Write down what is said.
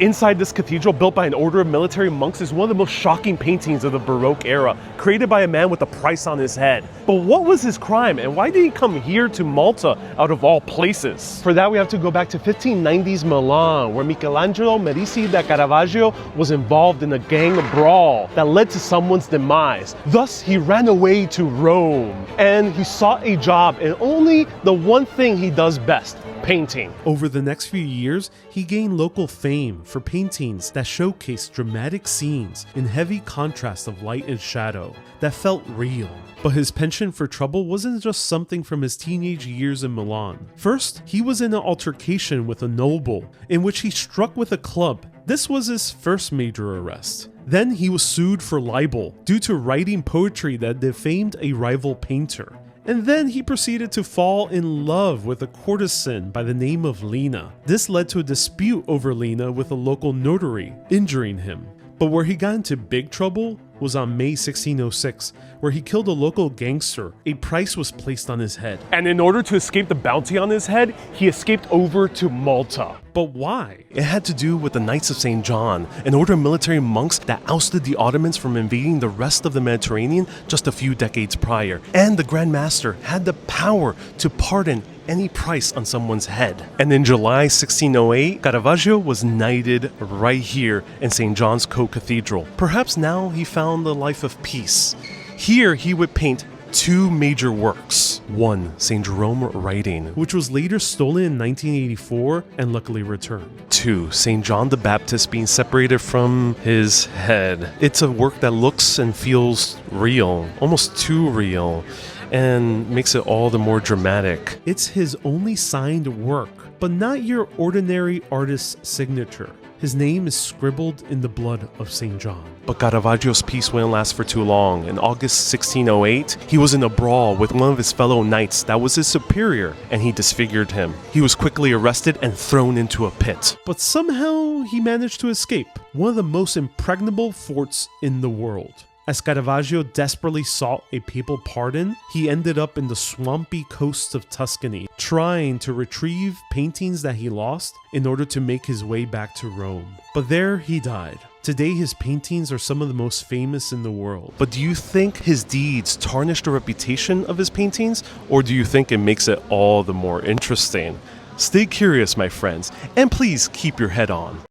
Inside this cathedral, built by an order of military monks, is one of the most shocking paintings of the Baroque era, created by a man with a price on his head. But what was his crime, and why did he come here to Malta, out of all places? For that, we have to go back to 1590s Milan, where Michelangelo Medici da Caravaggio was involved in a gang brawl that led to someone's demise. Thus, he ran away to Rome, and he sought a job in only the one thing he does best: painting. Over the next few years, he gained local fame for paintings that showcased dramatic scenes in heavy contrast of light and shadow that felt real. But his penchant for trouble wasn't just something from his teenage years in Milan. First, he was in an altercation with a noble, in which he struck with a club. This was his first major arrest. Then he was sued for libel due to writing poetry that defamed a rival painter. And then he proceeded to fall in love with a courtesan by the name of Lena. This led to a dispute over Lena with a local notary, injuring him. But where he got into big trouble was on May 1606, where he killed a local gangster. A price was placed on his head. And in order to escape the bounty on his head, he escaped over to Malta. But why? It had to do with the Knights of St. John, an order of military monks that ousted the Ottomans from invading the rest of the Mediterranean just a few decades prior. And the Grand Master had the power to pardon any price on someone's head. And in July 1608, Caravaggio was knighted right here in St. John's Co-Cathedral. Perhaps now he found the life of peace. Here he would paint two major works. One, St. Jerome Writing, which was later stolen in 1984 and luckily returned. Two, St. John the Baptist being separated from his head. It's a work that looks and feels real, almost too real, and makes it all the more dramatic. It's his only signed work, but not your ordinary artist's signature. His name is scribbled in the blood of St. John. But Caravaggio's peace wouldn't last for too long. In August 1608, he was in a brawl with one of his fellow knights that was his superior, and he disfigured him. He was quickly arrested and thrown into a pit. But somehow he managed to escape, one of the most impregnable forts in the world. As Caravaggio desperately sought a papal pardon, he ended up in the swampy coasts of Tuscany, trying to retrieve paintings that he lost in order to make his way back to Rome. But there he died. Today his paintings are some of the most famous in the world. But do you think his deeds tarnish the reputation of his paintings, or do you think it makes it all the more interesting? Stay curious, my friends, and please keep your head on.